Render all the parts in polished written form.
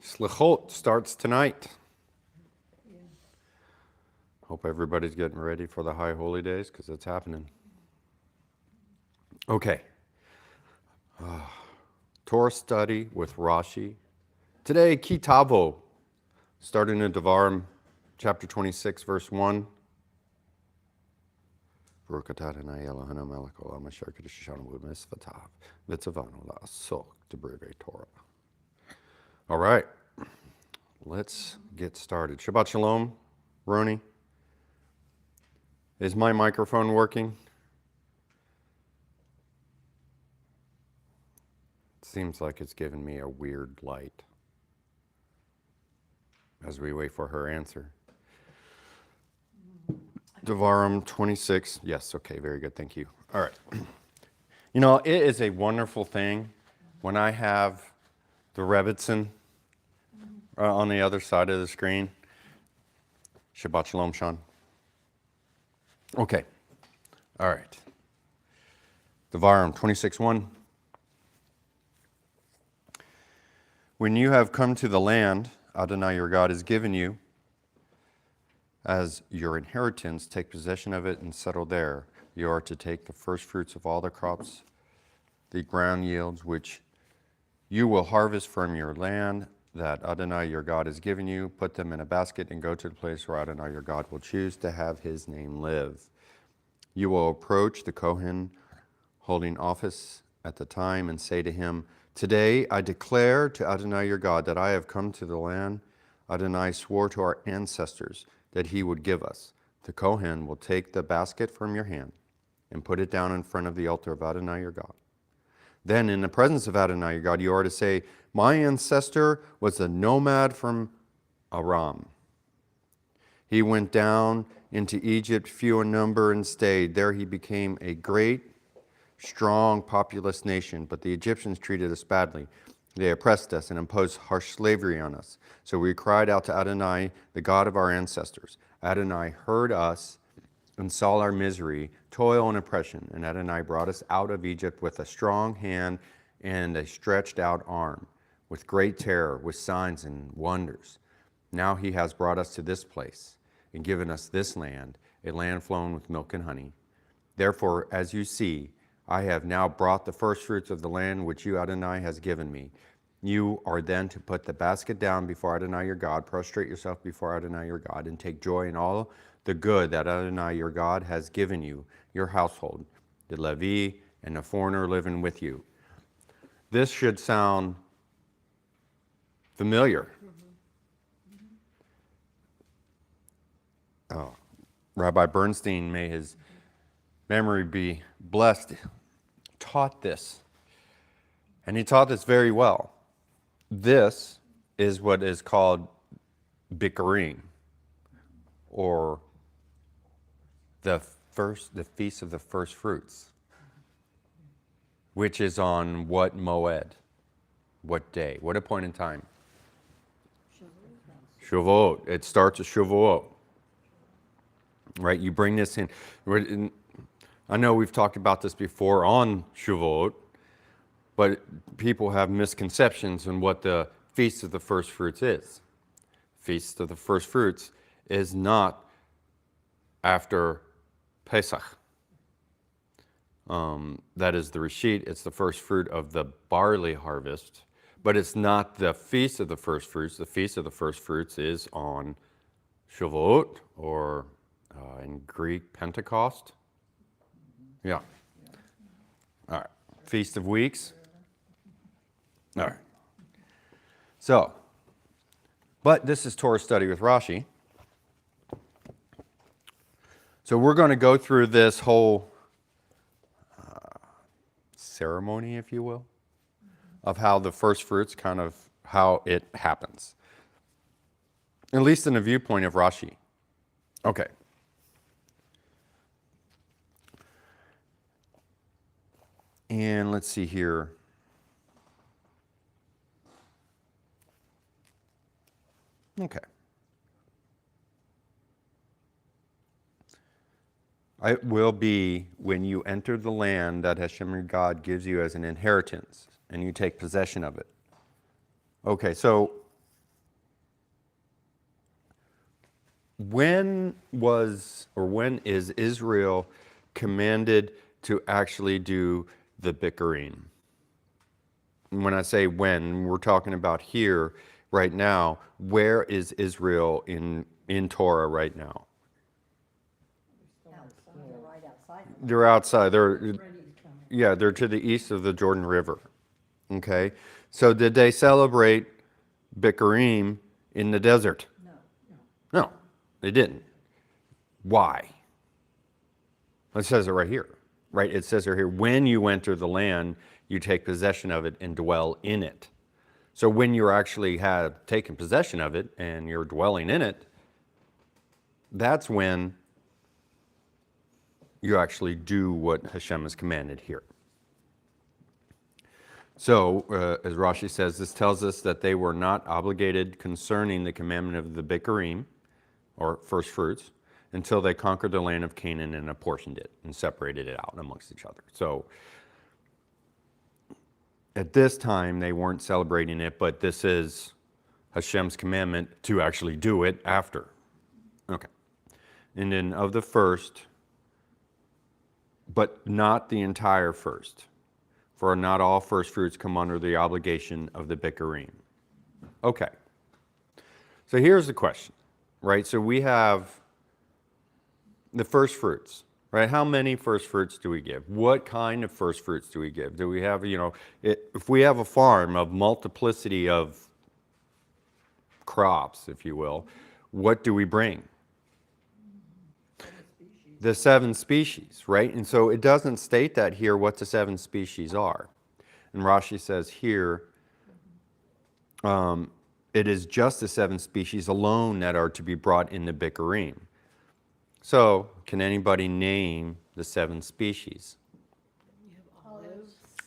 Slichot starts tonight. Hope everybody's getting ready for the high holy days because it's happening. Okay. Torah study with Rashi. Today, Tavo, starting in Devarim, chapter 26, verse 1. All right, let's get started. Shabbat Shalom, Roni. Is my microphone working? It seems like it's giving me a weird light as we wait for her answer. Devarim 26. Yes, okay, very good, thank you. All right. You know, it is a wonderful thing when I have the Rebbitzin on the other side of the screen. Shabbat Shalom, Sean. Okay, all right. Devarim 26:1. When you have come to the land Adonai your God has given you as your inheritance, take possession of it and settle there. You are to take the first fruits of all the crops, the ground yields, which you will harvest from your land that Adonai your God has given you. Put them in a basket and go to the place where Adonai your God will choose to have his name live. You will approach the Kohen holding office at the time and say to him, "Today I declare to Adonai your God that I have come to the land Adonai swore to our ancestors that he would give us." The Kohen will take the basket from your hand and put it down in front of the altar of Adonai your God. Then in the presence of Adonai your God, you are to say, "My ancestor was a nomad from Aram. He went down into Egypt, few in number, and stayed. There he became a great, strong, populous nation, but the Egyptians treated us badly. They oppressed us and imposed harsh slavery on us. So we cried out to Adonai, the God of our ancestors. Adonai heard us and saw our misery, toil, and oppression. And Adonai brought us out of Egypt with a strong hand and a stretched out arm, with great terror, with signs and wonders. Now he has brought us to this place and given us this land, a land flowing with milk and honey. Therefore, as you see, I have now brought the first fruits of the land which you, Adonai, has given me. You are then to put the basket down before Adonai your God, prostrate yourself before Adonai your God, and take joy in all the good that Adonai your God has given you, your household, the Levi and the foreigner living with you. This should sound familiar. Rabbi Bernstein, may his memory be blessed, taught this. And he taught this very well. This is what is called Bikurim, or the Feast of the First Fruits, which is on what moed? What day? What a point in time? Shavuot. It starts at Shavuot. Right, you bring this in. I know we've talked about this before on Shavuot, but people have misconceptions on what the Feast of the First Fruits is. Feast of the First Fruits is not after Pesach. That is the Rashit. It's the first fruit of the barley harvest, but it's not the Feast of the First Fruits. The Feast of the First Fruits is on Shavuot, or in Greek, Pentecost. Yeah. All right. Feast of Weeks. All right. So, but this is Torah study with Rashi. So we're going to go through this whole ceremony, if you will, of how the first fruits, kind of how it happens. At least in the viewpoint of Rashi. Okay. And let's see here. Okay. It will be when you enter the land that Hashem your God gives you as an inheritance, and you take possession of it. Okay, so when is Israel commanded to actually do the Bikurim? When I say when, we're talking about here, right now. Where is Israel in Torah right now? They're right outside. They're outside. They're to the east of the Jordan River. Okay, so did they celebrate Bikurim in the desert? No, they didn't. Why? It says it right here, right? It says right here, when you enter the land, you take possession of it and dwell in it. So when you actually have taken possession of it and you're dwelling in it, that's when you actually do what Hashem has commanded here. So, as Rashi says, this tells us that they were not obligated concerning the commandment of the Bikurim, or first fruits, until they conquered the land of Canaan and apportioned it and separated it out amongst each other. So, at this time, they weren't celebrating it, but this is Hashem's commandment to actually do it after. Okay. And then of the first, but not the entire first. For not all first fruits come under the obligation of the Bikurim. Okay. So here's the question, right? So we have the first fruits, right? How many first fruits do we give? What kind of first fruits do we give? Do we have, if we have a farm of multiplicity of crops, if you will, what do we bring? The 7 species, right? And so it doesn't state that here what the 7 species are. And Rashi says here, it is just the 7 species alone that are to be brought in the Bikurim. So, can anybody name the 7 species? You have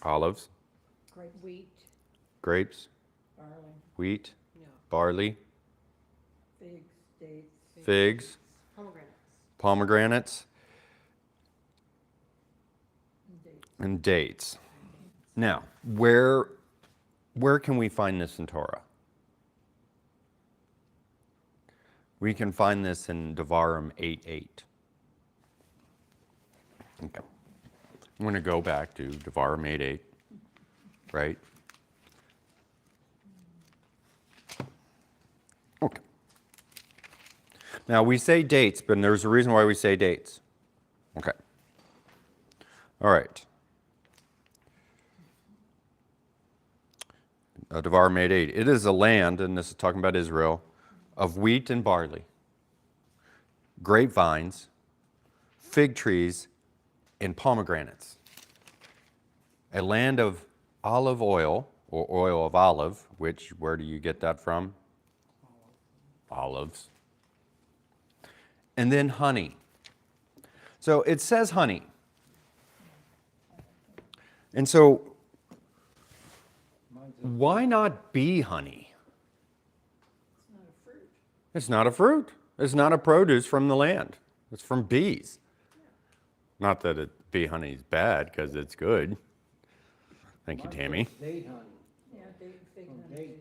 Olives, wheat, grapes, barley, wheat, barley, figs, dates, figs, pomegranates, and dates. Now, where can we find this in Torah? We can find this in Devarim 8:8. Okay. I'm going to go back to Devarim 8:8, right? Okay. Now, we say dates, but there's a reason why we say dates. Okay. All right. Devarim 8:8. It is a land, and this is talking about Israel, of wheat and barley, grapevines, fig trees, and pomegranates. A land of olive oil, or oil of olive, which, where do you get that from? Olives. And then honey. So it says honey. And so, why not bee honey? It's not a fruit. It's not a produce from the land. It's from bees. Not that bee honey is bad, because it's good. Thank you, Tammy. Date honey. Yeah, fig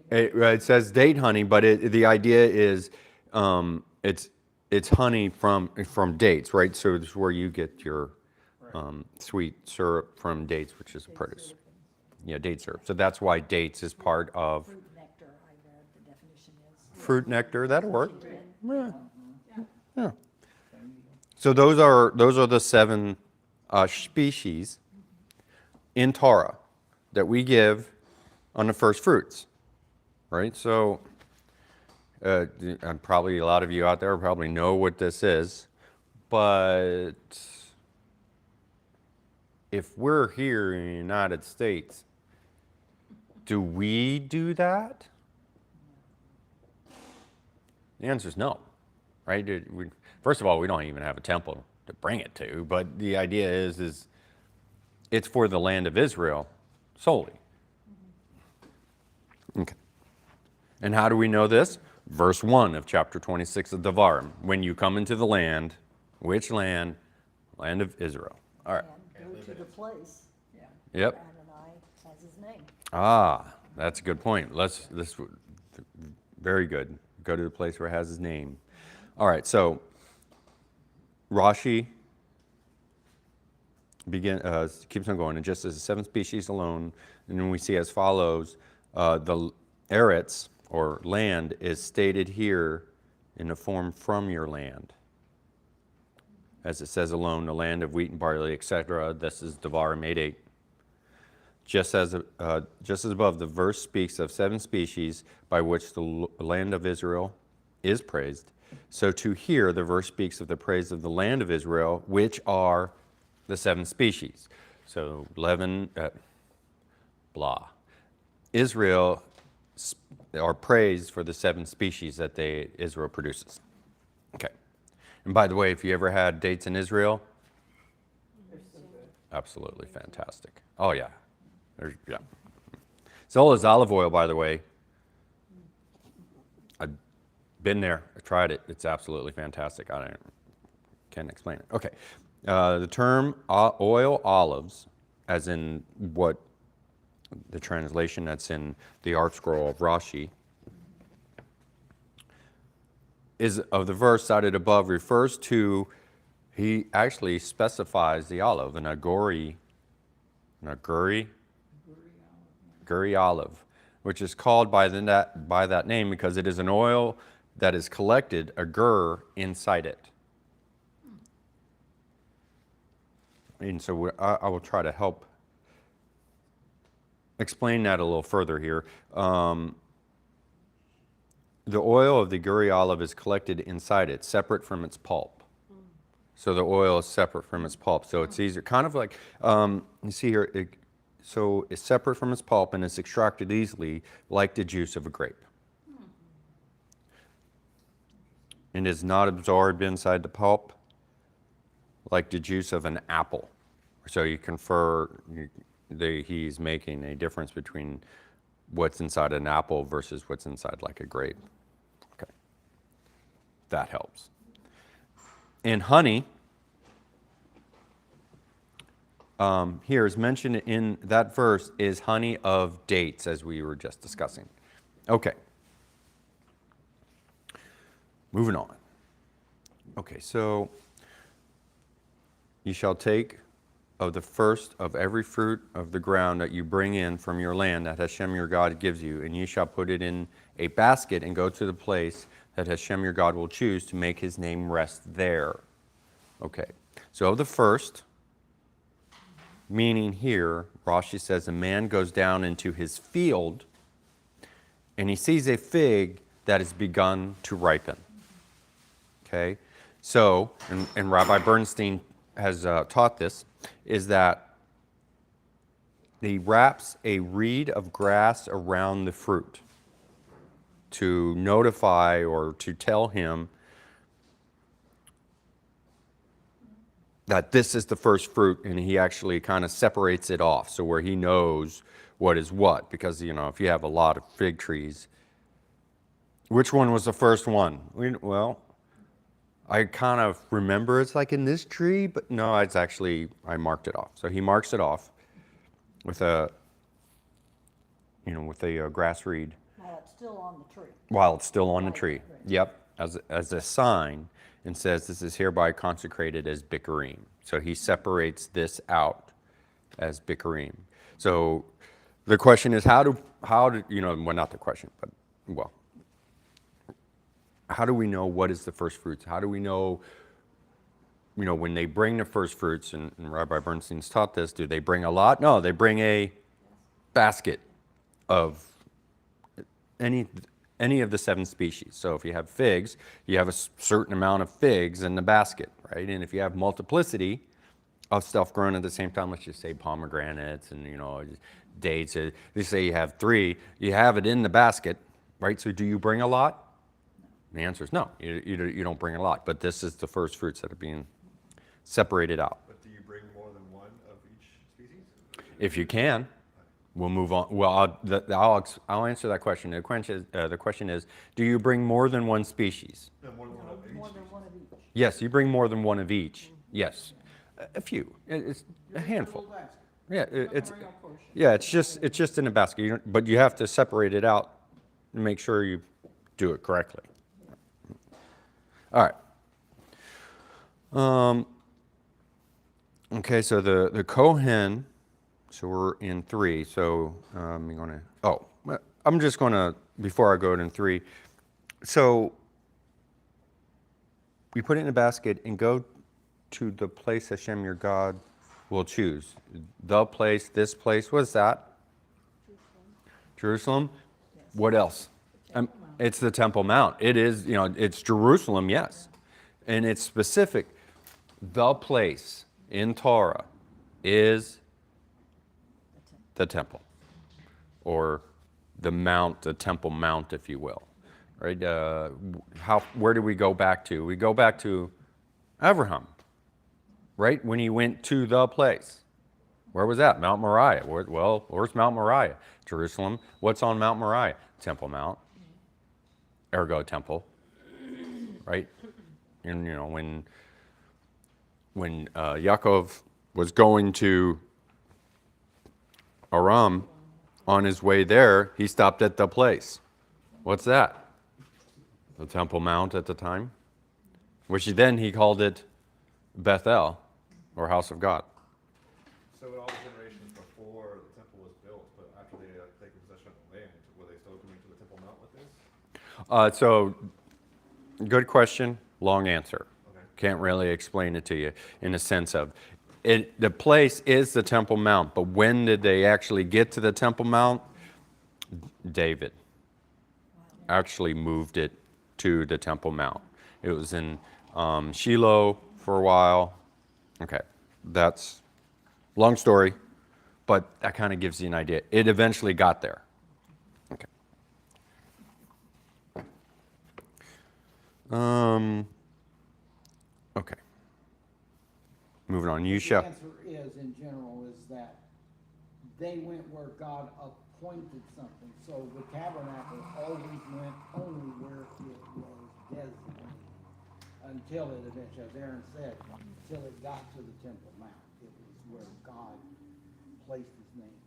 honey. It says date honey, but the idea is it's honey from dates, right? So this is where you get your sweet syrup from dates, which is a produce. Yeah, date syrup. So that's why dates is part of Fruit nectar, I read the definition is. fruit nectar. That'll work. Yeah. So those are the 7 species in Torah that we give on the first fruits, right? So and probably a lot of you out there probably know what this is, but if we're here in the United States, do we do that? The answer is no, right? First of all, we don't even have a temple to bring it to, but the idea is it's for the land of Israel solely. Okay. And how do we know this? Verse 1 of chapter 26 of Devarim. When you come into the land, which land? Land of Israel. All right. And go to the place. Yeah. Yep. Adonai has his name. Ah, That's a good point. Very good. Go to the place where it has his name. All right, so Rashi keeps on going, and just as the 7 species alone, and then we see as follows, the Eretz, or land, is stated here in the form from your land. As it says alone, the land of wheat and barley, etc. This is Devarim 8:8. Just as above, the verse speaks of 7 species by which the land of Israel is praised. So to here, the verse speaks of the praise of the land of Israel, which are the 7 species. So Israel are praised for the 7 species that Israel produces. Okay. And by the way, if you ever had dates in Israel, absolutely fantastic. Oh yeah. Yeah. So is olive oil, by the way. I've been there. I tried it. It's absolutely fantastic. I can't explain it. Okay. The term oil olives, as in what the translation that's in the art scroll of Rashi, is of the verse cited above, refers to, he actually specifies the olive, an aguri olive, which is called by that name because it is an oil that is collected, a gur, inside it. And so I will try to help explain that a little further here. The oil of the guri olive is collected inside it, separate from its pulp. So the oil is separate from its pulp. So it's easier, kind of like, you see here, so it's separate from its pulp and it's extracted easily like the juice of a grape. And is not absorbed inside the pulp like the juice of an apple. So you confer, he's making a difference between what's inside an apple versus what's inside like a grape. Okay, that helps. And honey, here is mentioned in that verse is honey of dates, as we were just discussing. Okay. Moving on. Okay, so you shall take of the first of every fruit of the ground that you bring in from your land that Hashem your God gives you, and ye shall put it in a basket and go to the place that Hashem your God will choose to make his name rest there. Okay, so of the first, meaning here, Rashi says a man goes down into his field and he sees a fig that has begun to ripen. Okay, so, and Rabbi Bernstein has taught this, is that he wraps a reed of grass around the fruit to notify or to tell him that this is the first fruit, and he actually kind of separates it off so where he knows what is what, because if you have a lot of fig trees, which one was the first one? Well, I kind of remember it's like in this tree, but no, it's actually, I marked it off. So he marks it off with a grass reed. While it's still on the tree. While it's still on the tree. Right. Yep, as a sign, and says this is hereby consecrated as bikurim. So he separates this out as bikurim. So the question is not the question, but how do we know what is the first fruits? How do we know, when they bring the first fruits, and Rabbi Bernstein's taught this, do they bring a lot? No, they bring a basket of any of the 7 species. So if you have figs, you have a certain amount of figs in the basket, right? And if you have multiplicity of stuff grown at the same time, let's just say pomegranates and, dates, they say you have 3, you have it in the basket, right? So do you bring a lot? The answer is no, you don't bring a lot, but this is the first fruits that are being separated out. But do you bring more than one of each species? If you can, we'll move on. Well, I'll answer that question. The question is, do you bring more than one species? No, more than one of each More than species. one of each. Yes, you bring more than one of each. Yes, a few. It's a handful. Yeah, it's Memorial portion. yeah, it's just in a basket. But you have to separate it out and make sure you do it correctly. All right. Okay, so the Kohen. So we're in 3. So I'm just gonna before I go in 3. So we put it in a basket and go to the place Hashem your God will choose. The place, this place, what's that? Jerusalem. Yes. What else? Temple Mount. It's the Temple Mount. It is, it's Jerusalem, yes. And it's specific. The place in Torah is the temple, or the mount, the Temple Mount, if you will. Right? Where do we go back to? We go back to Abraham, right? When he went to the place. Where was that? Mount Moriah. Where's Mount Moriah? Jerusalem. What's on Mount Moriah? Temple Mount. Ergo temple. Right? And when Yaakov was going to Aram, on his way there, he stopped at the place. What's that? The Temple Mount at the time, which he called it Bethel, or House of God. So in all the generations before the temple was built, but after they had taken possession of the land, were they still coming to the Temple Mount with this? So, good question, long answer. Okay. Can't really explain it to you in a sense of it. The place is the Temple Mount, but when did they actually get to the Temple Mount? David actually moved it to the Temple Mount. It was in Shiloh for a while. Okay, that's long story, but that kind of gives you an idea. It eventually got there. Okay. Okay. Moving on. You The shall. answer is, in general, is that they went where God appointed something. So the tabernacle always went only where it was designated until it eventually, as Aaron said, until it got to the Temple Mount. It was where God placed his name.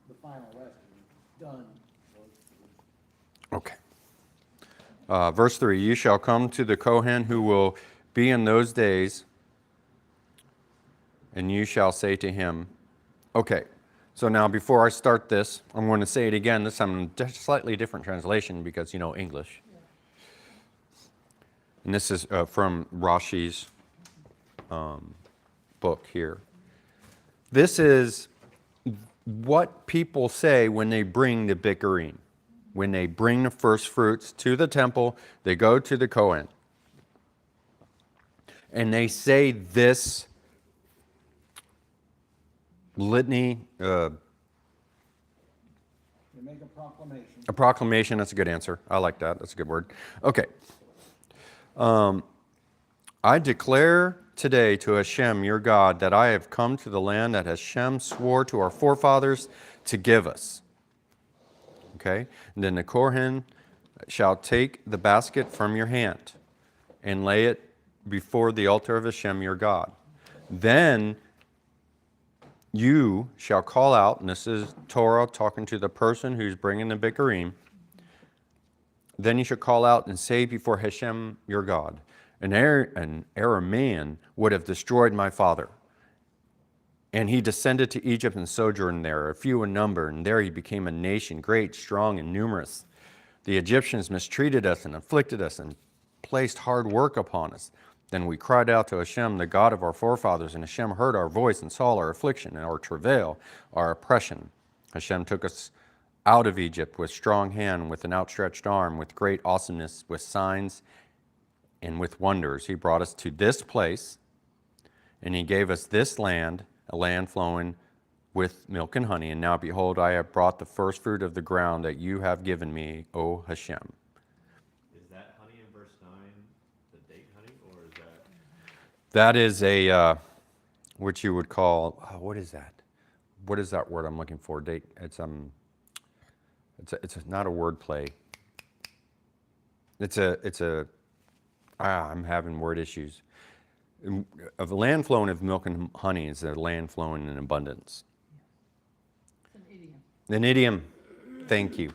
The final rest was done. Okay. Verse 3, you shall come to the Kohen who will be in those days, and you shall say to him, okay, so now before I start this, I'm going to say it again, this time in a slightly different translation because you know English. And this is from Rashi's book here. This is what people say when they bring the Bikurim. When they bring the first fruits to the temple, they go to the Kohen. And they say this litany, They make a proclamation. a proclamation, that's a good answer. I like that, that's a good word. Okay. I declare today to Hashem, your God, that I have come to the land that Hashem swore to our forefathers to give us. Okay? And then the Kohen shall take the basket from your hand and lay it before the altar of Hashem, your God. Then you shall call out, and this is Torah talking to the person who's bringing the Bikurim. Then you shall call out and say before Hashem, your God, an Aramean would have destroyed my father. And he descended to Egypt and sojourned there, a few in number, and there he became a nation, great, strong, and numerous. The Egyptians mistreated us and afflicted us and placed hard work upon us. Then we cried out to Hashem, the God of our forefathers, and Hashem heard our voice and saw our affliction and our travail, our oppression. Hashem took us out of Egypt with strong hand, with an outstretched arm, with great awesomeness, with signs and with wonders. He brought us to this place, and he gave us this land, a land flowing with milk and honey. And now, behold, I have brought the first fruit of the ground that you have given me, O Hashem. Is that honey in verse 9 the date honey, or is that? That is a, what you would call, what is that? What is that word I'm looking for? Date. It's not a word play. I'm having word issues. Of the land flowing of milk and honey is a land flowing in abundance. An idiom. Thank you.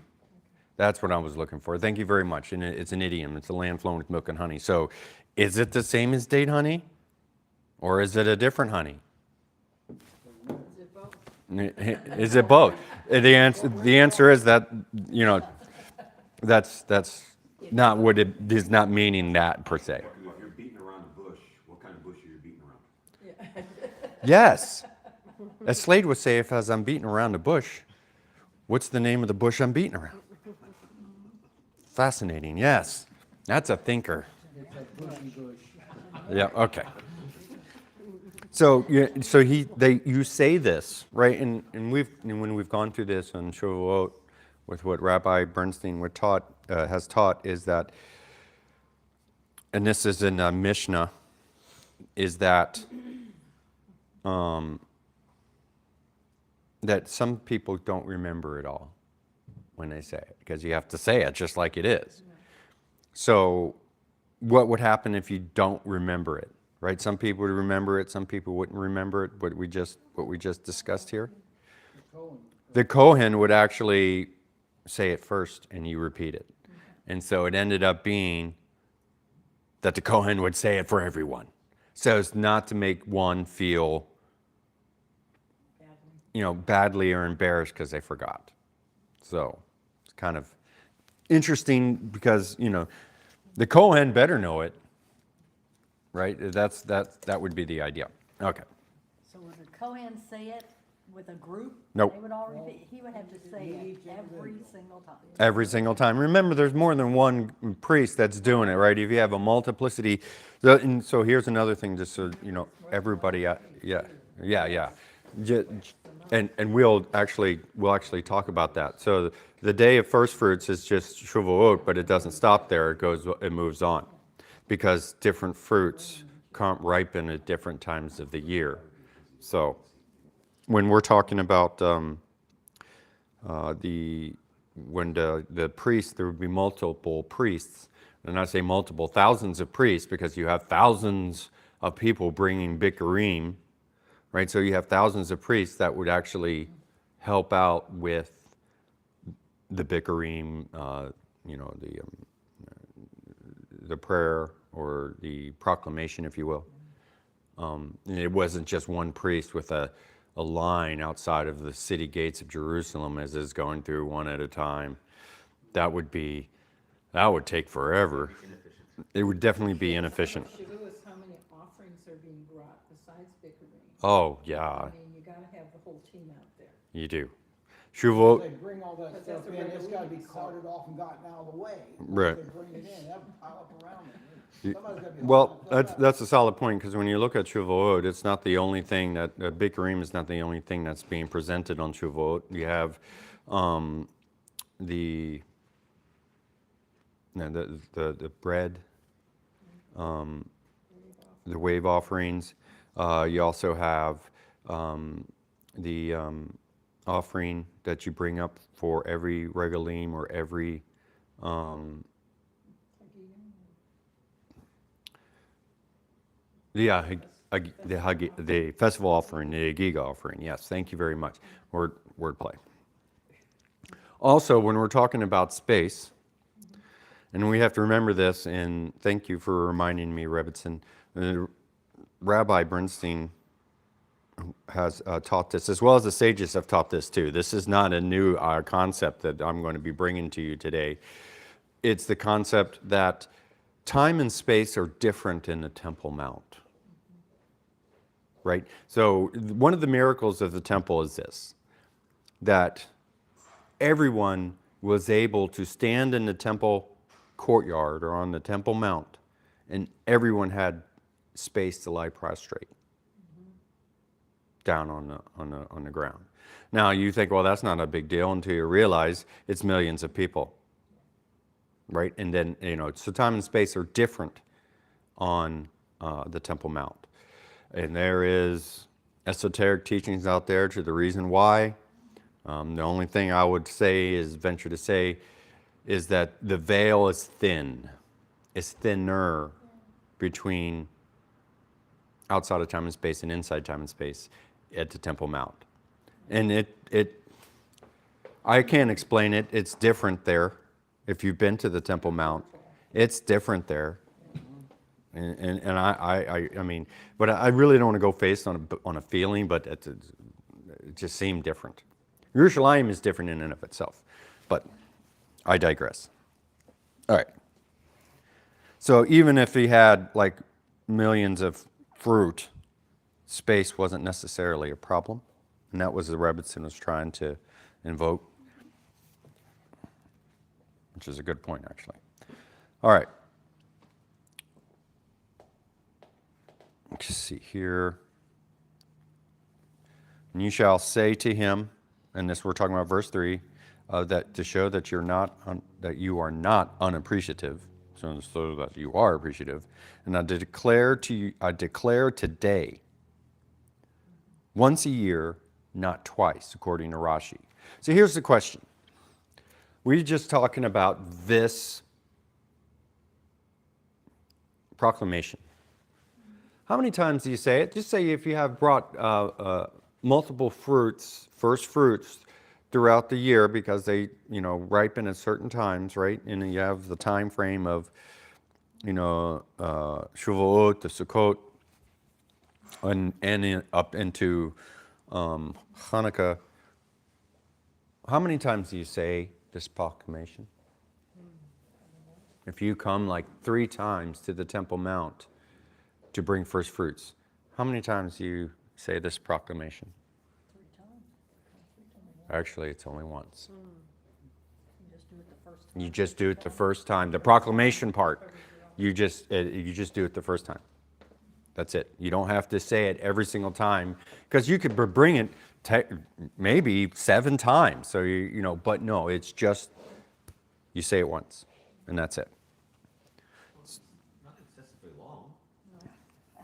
That's what I was looking for. Thank you very much. And it's an idiom. It's a land flowing with milk and honey. So is it the same as date honey? Or is it a different honey? Is it both? The answer is that, that's not what it is, not meaning that per se. If you're beating around the bush, what kind of bush are you beating around? Yes. As Slade would say, as I'm beating around the bush, what's the name of the bush I'm beating around? Fascinating, yes. That's a thinker. It's a bushy bush. Yeah, okay. So you say this, right? And when we've gone through this on Shavuot with what Rabbi Bernstein has taught is that, and this is in Mishnah, is that that some people don't remember it all when they say it, because you have to say it just like it is. So what would happen if you don't remember it, right? Some people would remember it, some people wouldn't remember it, what we just discussed here. The Kohen would actually say it first and you repeat it. And so it ended up being that the Kohen would say it for everyone. So it's not to make one feel badly or embarrassed because they forgot. So it's kind of interesting because, the Kohen better know it, right? That would be the idea. Okay. So would the Kohen say it with a group? Nope. They would all repeat, he would have to say it every single time. Every single time. Remember, there's more than one priest that's doing it, right? If you have a multiplicity, and so here's another thing, just so everybody, yeah. And we'll actually talk about that. So the day of first fruits is just Shavuot, but it doesn't stop there. It moves on, because different fruits can't ripen at different times of the year. So when we're talking about when the priests, there would be multiple priests, and I say multiple, thousands of priests, because you have thousands of people bringing bikurim, right? So you have thousands of priests that would actually help out with the bikurim, the prayer or the proclamation, if you will. And it wasn't just one priest with a line outside of the city gates of Jerusalem as is going through one at a time. That would take forever. It would definitely be inefficient. Shavuot, how many offerings are being brought besides bikurim? Oh, yeah, I mean, you gotta have the whole team out there. you do. They Shavuot, bring all that But stuff that's a in, it's gotta be regular week, so- carted off and gotten out of the way. Right. They bring it in, that pile up around it. You- Somebody's gotta be well, hauling that stuff that's a solid point, because when you look at Shavuot, it's not the only thing that, bikurim is not the only thing that's being presented on Shavuot. You have the bread, the wave offerings. You also have the offering that you bring up for every regalim or every the festival offering, the Agiga offering. Yes, thank you very much. Wordplay. Also, when we're talking about space, and we have to remember this, and thank you for reminding me, Rebbitzin, Rabbi Bernstein has taught this, as well as the sages have taught this too. This is not a new concept that I'm going to be bringing to you today. It's the concept that time and space are different in the Temple Mount. Right? So one of the miracles of the temple is this, that everyone was able to stand in the temple courtyard or on the Temple Mount, and everyone had space to lie prostrate down on the ground. Now you think, well, that's not a big deal, until you realize it's millions of people, right? And then so time and space are different on the Temple Mount. And there is esoteric teachings out there to the reason why. The only thing I would venture to say, is that the veil is thin. It's thinner between outside of time and space and inside time and space at the Temple Mount. And I can't explain it. It's different there. If you've been to the Temple Mount, it's different there. And I mean, but I really don't want to go based on a feeling, but it just seemed different. Yerushalayim is different in and of itself, but I digress. All right. So even if he had like millions of fruit, space wasn't necessarily a problem, and that was the Rebbitzin was trying to invoke, which is a good point, actually. All right. Let's see here. And you shall say to him, and this we're talking about verse 3, that to show that that you are not unappreciative, so that you are appreciative, and I declare today, once a year, not twice, according to Rashi. So here's the question. We're just talking about this proclamation. How many times do you say it? Just say if you have brought multiple fruits, first fruits, throughout the year because they, ripen at certain times, right? And you have the time frame of, Shavuot, the Sukkot, and up into Hanukkah. How many times do you say this proclamation? If you come like 3 times to the Temple Mount to bring first fruits, how many times do you say this proclamation? 3 times. Actually, it's only once. You just do it the first time. You just do it the first time. The proclamation part, you just do it the first time. That's it. You don't have to say it every single time because you could bring it maybe 7 times. So but no, it's just you say it once, and that's it. Not excessively long.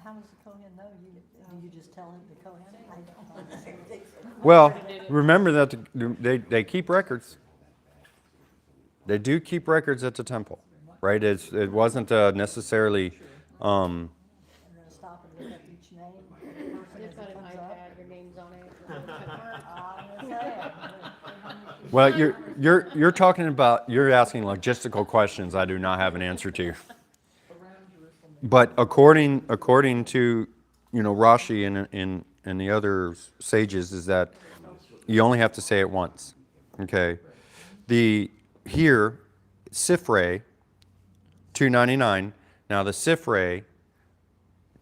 How does the Kohen know? Do you just tell him the Kohen? I don't know. Well, remember that they keep records. They do keep records at the temple, right? It wasn't necessarily. You're gonna stop and look up each name. It's got an iPad, your name's on it. Well, you're talking about you're asking logistical questions. I do not have an answer to. But according to Rashi and the other sages is that you only have to say it once. Okay. Here, Sifrei 299. Now the Sifrei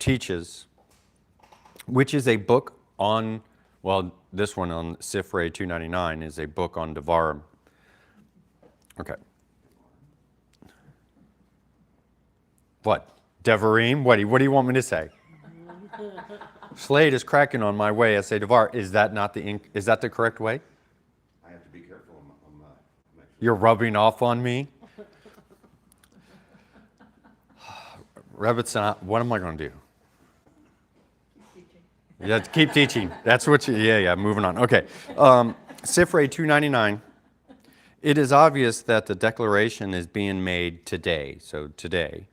teaches, which is a book on, this one on Sifrei 299 is a book on Devarim. Okay. What? Devarim? What do you want me to say? Slade is cracking on my way. I say Devar. Is that the correct way? I have to be careful. You're rubbing off on me? Rebbitzin, what am I going to do? Yeah, keep teaching. That's what moving on. Okay. Sifrei 299. It is obvious that the declaration is being made today. So today.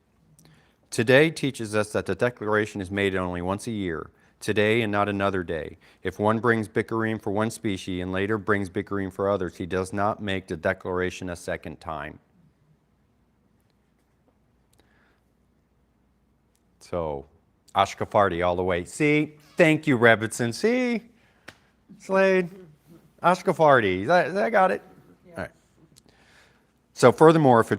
Today teaches us that the declaration is made only once a year. Today and not another day. If one brings bikurim for one species and later brings bikurim for others, he does not make the declaration a second time. So, Ashkafardi all the way. See? Thank you, Rebbitzin. See? Slade? Ashkafardi. I got it. All right. So furthermore, if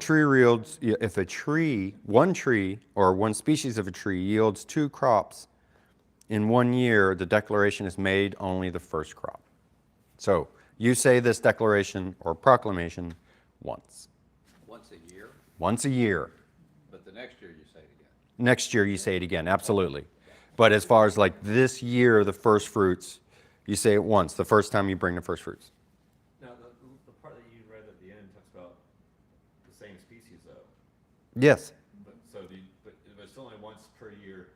one tree or one species of a tree yields 2 crops in 1 year, the declaration is made only the first crop. So you say this declaration or proclamation once. Once a year, Once a year. but the next year you say it again. Next year you say it again, absolutely. But as far as like this year, the first fruits, you say it once, the first time you bring the first fruits. Now, the part that you read at the end talks about the same species, though. Yes. But it's still only once per year,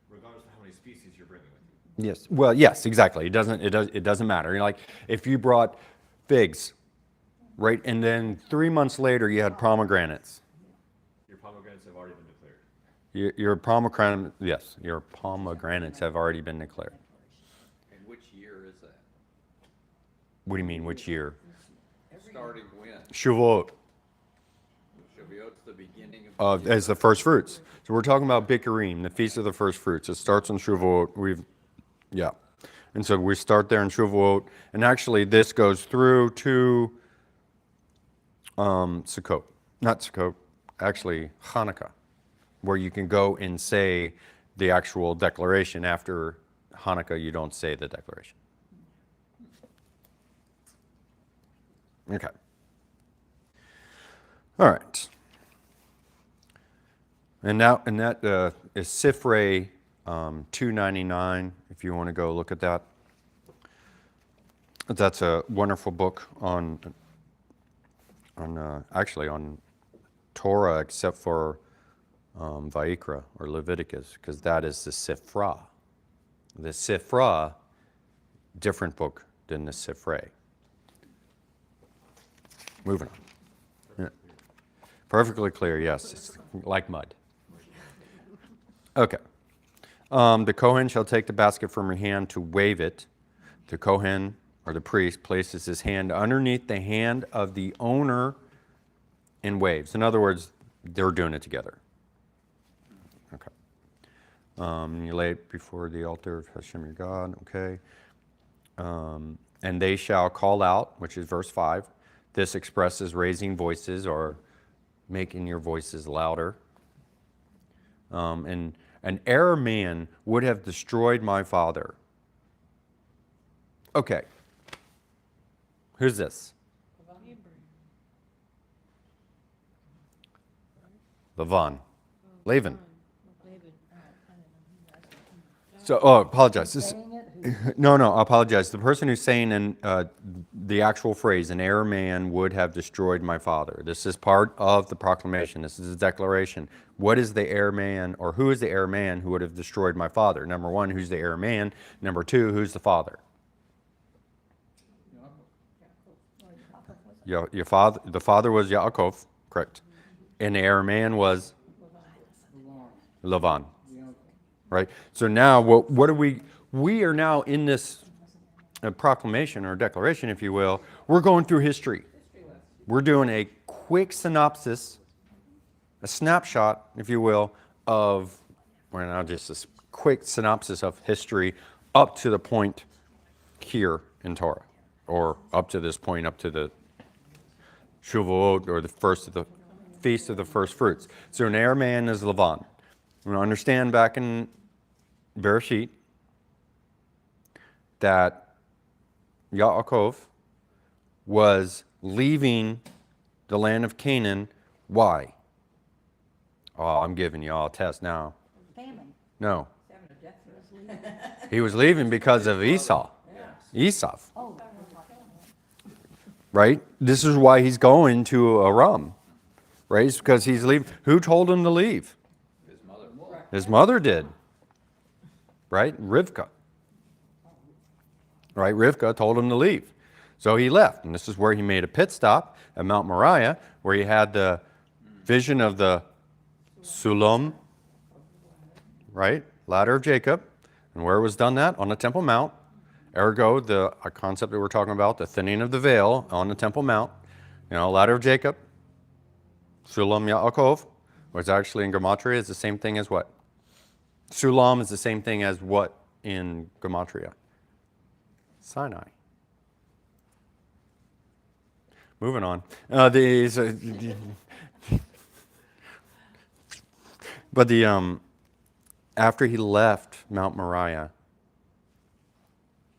regardless of how many species you're bringing with you. Yes. Well, yes, exactly. It doesn't matter. You're like if you brought figs, right, and then 3 months later you had pomegranates. Your pomegranates have already been declared. Your pomegranates have already been declared. And which year is that? What do you mean, which year? starting when? Shavuot. Shavuot's the beginning of the As the first fruits. So we're talking about Bikurim, the Feast of the First Fruits. It starts on Shavuot. Yeah. And so we start there in Shavuot. And actually, this goes through to Sukkot. Not Sukkot, actually Hanukkah, where you can go and say the actual declaration. After Hanukkah, you don't say the declaration. Okay. All right. And that is Sifrei 299, if you want to go look at that. That's a wonderful book on Torah, except for Vayikra or Leviticus, because that is the Sifra. The Sifra, different book than the Sifrei. Moving on. Yeah. Perfectly clear, yes. It's like mud. Okay. The Kohen shall take the basket from your hand to wave it. The Kohen, or the priest, places his hand underneath the hand of the owner and waves. In other words, they're doing it together. Okay. You lay it before the altar of Hashem your God. Okay. And they shall call out, which is verse 5. This expresses raising voices or making your voices louder. And an error man would have destroyed my father. Okay. Who's this? Lavan. Laban. So, apologize. No, I apologize. The person who's saying in the actual phrase, an error man would have destroyed my father. This is part of the proclamation. This is a declaration. What is the error man, or who is the error man who would have destroyed my father? Number one, who's the error man? Number two, who's the father? Your father. The father was Yaakov, correct. And the error man was Lavan. Right? So now, what are we are now in this proclamation or declaration, if you will. We're going through history. We're doing a quick synopsis, a snapshot, if you will, of, well, now just a quick synopsis of history up to the point here in Torah, or up to this point, up to the Shavuot, or the first of the Feast of the First Fruits. So an error man is Lavan. We understand back in Bereshit that Yaakov was leaving the land of Canaan. Why? Oh, I'm giving you all a test now. Famine. No. He was leaving because of Esau. Esau. Oh, Right? This is why he's going to Aram. Right? It's because he's leaving. Who told him to leave? His mother. His mother did. Right? Rivka. Right? Rivka told him to leave. So he left. And this is where he made a pit stop at Mount Moriah, where he had the vision of the Sulam, right? Ladder of Jacob. And where was done that? On the Temple Mount. Ergo, the concept that we're talking about, the thinning of the veil on the Temple Mount. Ladder of Jacob. Sulam Yaakov, which actually in Gematria is the same thing as what? Sulam is the same thing as what in Gematria? Sinai. Moving on. After he left Mount Moriah,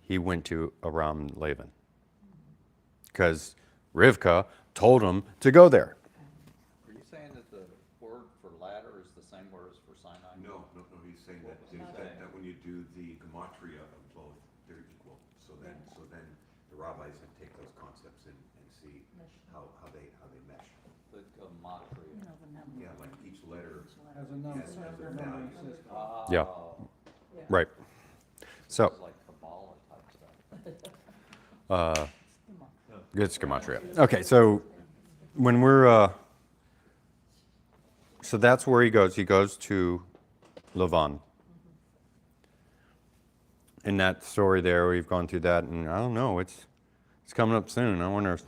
he went to Aram Laban, because Rivka told him to go there. Are you saying that the word for ladder is the same word as for Sinai? No, he's saying that when you do the gematria of both, they're equal. So then the rabbis can take those concepts and see how they mesh. The gematria. you know the number. Yeah, like each letter As a number, has as a a value. numbering system. Yeah. Right. So, It's like Kabbalah type stuff. good gematria. Okay, so when we're, so that's where he goes. He goes to Lavan. In that story there, we've gone through that, and I don't know, it's coming up soon. I wonder if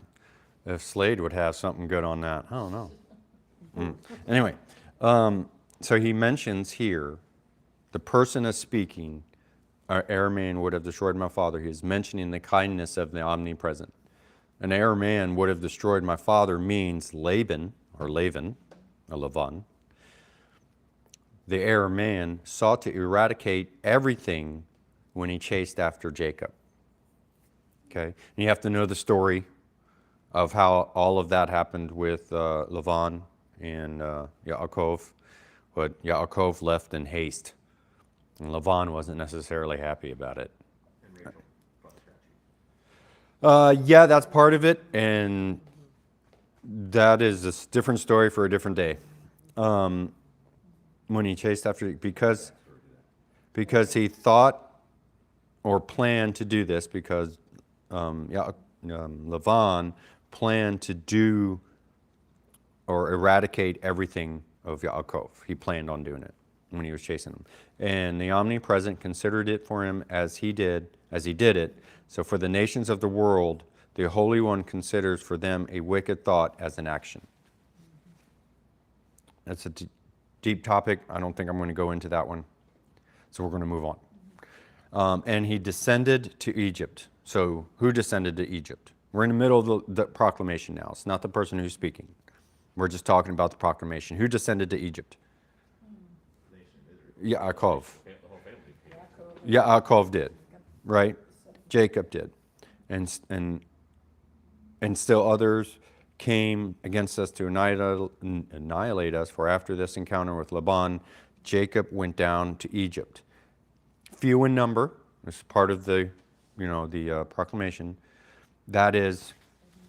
If Slade would have something good on that, I don't know. Anyway, so he mentions here, the person is speaking, Aramean would have destroyed my father. He is mentioning the kindness of the omnipresent. An Aramean would have destroyed my father means Laban, or Lavan, or Lavan. The Aramean sought to eradicate everything when he chased after Jacob. Okay, and you have to know the story of how all of that happened with Lavan and Yaakov, but Yaakov left in haste, and Lavan wasn't necessarily happy about it. And Rachel brought the statue. Yeah, that's part of it, and that is a different story for a different day. When he chased after, because he thought or planned to do this, because Lavan planned to do or eradicate everything of Yaakov. He planned on doing it when he was chasing him. And the omnipresent considered it for him as he did it. So for the nations of the world, the Holy One considers for them a wicked thought as an action. That's a deep topic. I don't think I'm going to go into that one. So we're going to move on. And he descended to Egypt. So who descended to Egypt? We're in the middle of the proclamation now. It's not the person who's speaking. We're just talking about the proclamation. Who descended to Egypt? Yaakov. Yaakov did, right? Jacob did. And still others came against us to annihilate us, for after this encounter with Laban, Jacob went down to Egypt. Few in number, this is part of the proclamation. That is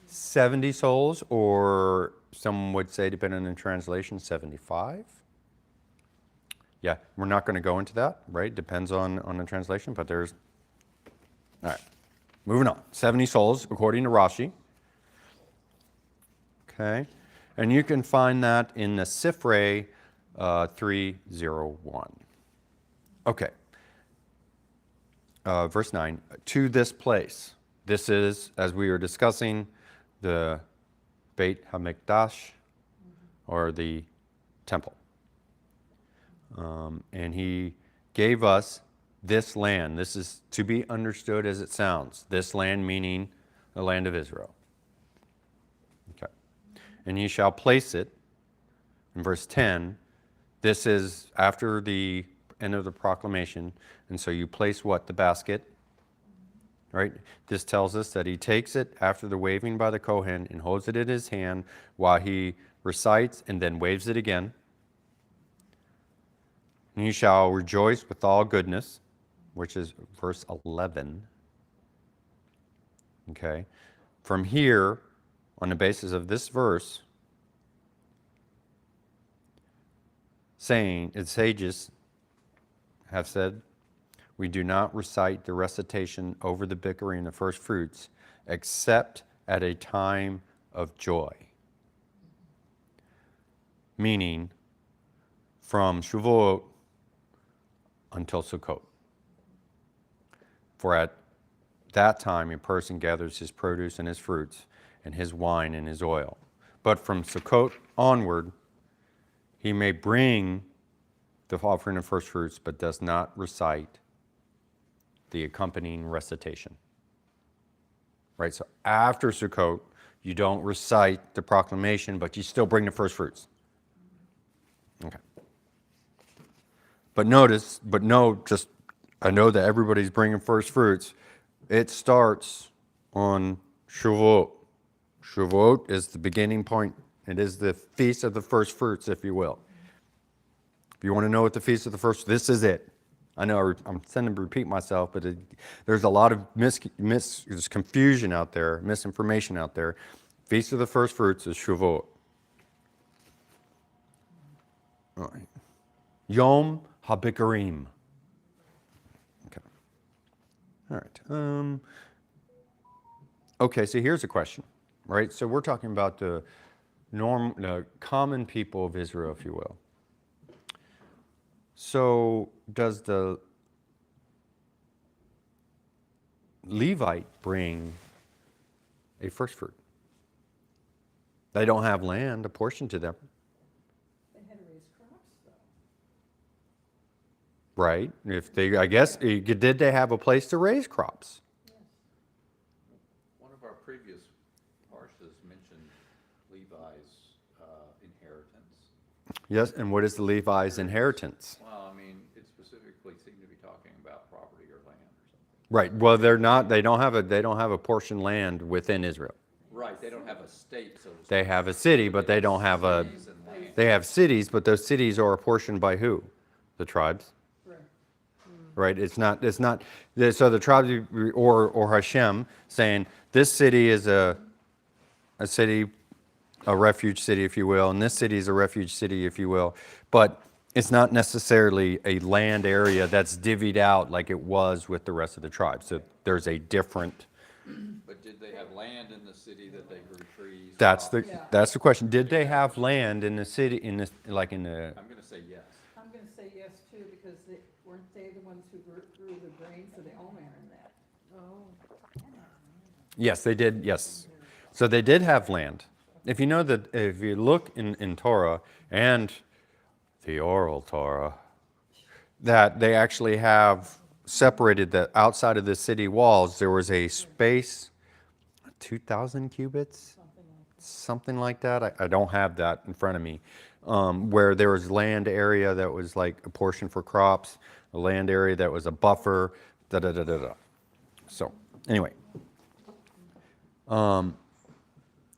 70 souls, or some would say, depending on the translation, 75. Yeah, we're not going to go into that, right? Depends on the translation, but there's... All right, moving on. 70 souls, according to Rashi. Okay, and you can find that in the Sifrei 301. Okay, verse 9, to this place. This is, as we were discussing, the Beit HaMikdash, or the temple. And he gave us this land. This is to be understood as it sounds. This land meaning the land of Israel. Okay. And ye shall place it, in verse 10, this is after the end of the proclamation, and so you place what? The basket, right? This tells us that he takes it after the waving by the Kohen and holds it in his hand while he recites and then waves it again. And you shall rejoice with all goodness, which is verse 11. Okay. From here, on the basis of this verse, sages have said, we do not recite the recitation over the bikkur and the first fruits except at a time of joy. Meaning, from Shavuot until Sukkot. For at that time a person gathers his produce and his fruits, and his wine and his oil. But from Sukkot onward, he may bring the offering of first fruits, but does not recite the accompanying recitation. Right? So after Sukkot, you don't recite the proclamation, but you still bring the first fruits. Okay. But I know that everybody's bringing first fruits. It starts on Shavuot. Shavuot is the beginning point. It is the feast of the first fruits, if you will. If you want to know what the feast of the first, this is it. I know I'm tending to repeat myself, but there's a lot of there's confusion out there, misinformation out there. Feast of the first fruits is Shavuot. All right. Yom HaBikurim. Okay. All right. Okay, so here's a question, right? So we're talking about the common people of Israel, if you will. So does the Levite bring a first fruit? They don't have land apportioned to them, They had to raise crops though. right? If they, I guess, did they have a place to raise crops? One of our previous parshas mentioned Levi's inheritance. Yes, and what is the Levi's inheritance? Well, I mean, it specifically seemed to be talking about property or land or something. Right. Well, they're not. They don't have a portioned land within Israel. Right, they don't have a state, so to speak. They have a city, but they don't have a. Cities and land. They have cities, but those cities are apportioned by who? The tribes. Right. Right. It's not. It's not. So the tribes or Hashem saying this city is a city, a refuge city, if you will, and this city is a refuge city, if you will, but it's not necessarily a land area that's divvied out like it was with the rest of the tribes. So there's a different. But did they have land in the city that they grew trees? That's crops? the question. Did they have land in the city in the like in the? I'm gonna say yes. I'm gonna say yes too, because weren't they the ones who grew the grain for the Omer in that? Oh. Yes, they did. Yes, so they did have land. If you know that, if you look in Torah and the oral Torah, that they actually have separated that outside of the city walls, there was a space, 2,000 cubits, something like that. I don't have that in front of me, where there was land area that was like a portion for crops, a land area that was a buffer, da da da da da. So anyway,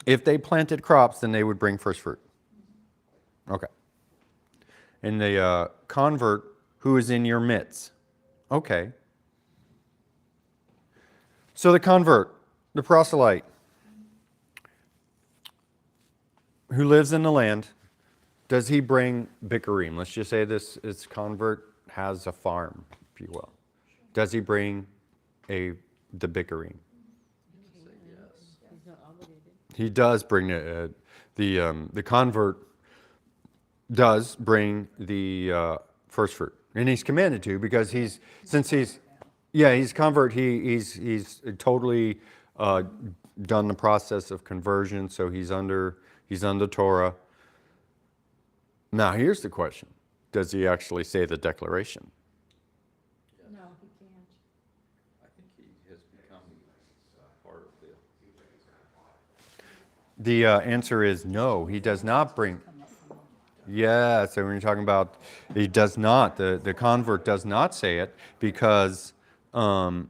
if they planted crops, then they would bring first fruit. Okay. And the convert who is in your midst. Okay. So the convert, the proselyte, who lives in the land, does he bring bikurim? Let's just say this convert has a farm, if you will. Does he bring the bikurim? Say yes. He's not obligated. He does bring the convert does bring the first fruit, and he's commanded to because he's convert. He's totally done the process of conversion, so he's under Torah. Now here's the question: does he actually say the declaration? No, he can't. I think he has become part of the. The answer is no. He does not bring. Yeah, so when you're talking about, he does not, the convert does not say it because Not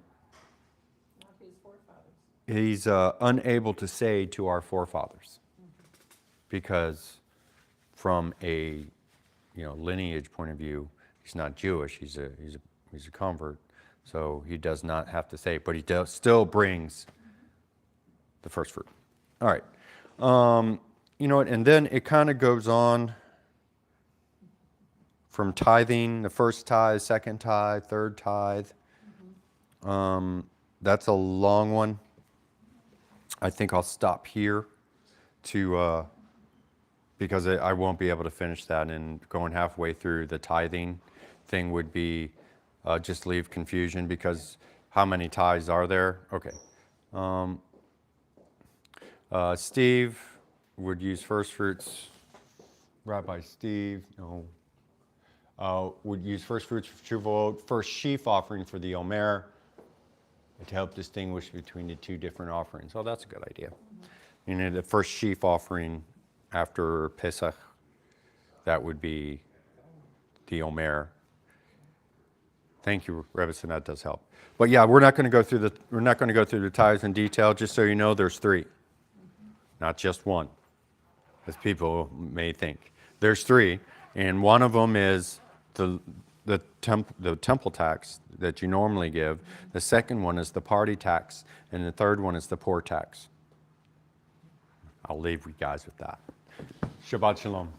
his forefathers. he's unable to say to our forefathers. Because from a lineage point of view, he's not Jewish, he's a convert. So he does not have to say it, but he still brings the first fruit. All right. You know what, and then it kind of goes on from tithing, the first tithe, second tithe, third tithe. That's a long one. I think I'll stop here because I won't be able to finish that, and going halfway through the tithing thing would be just leave confusion because how many tithes are there? Okay. Steve would use first fruits. Rabbi Steve, no. Would use first fruits for Shavuot, first sheaf offering for the Omer, to help distinguish between the two different offerings. Oh, that's a good idea. The first sheaf offering after Pesach, that would be the Omer. Thank you, Rebbetzin, that does help. But yeah, we're not going to go through the tithes in detail. Just so you know, there's 3, not just 1, as people may think. There's 3, and one of them is the temple tax that you normally give. The second one is the party tax, and the third one is the poor tax. I'll leave you guys with that. Shabbat shalom.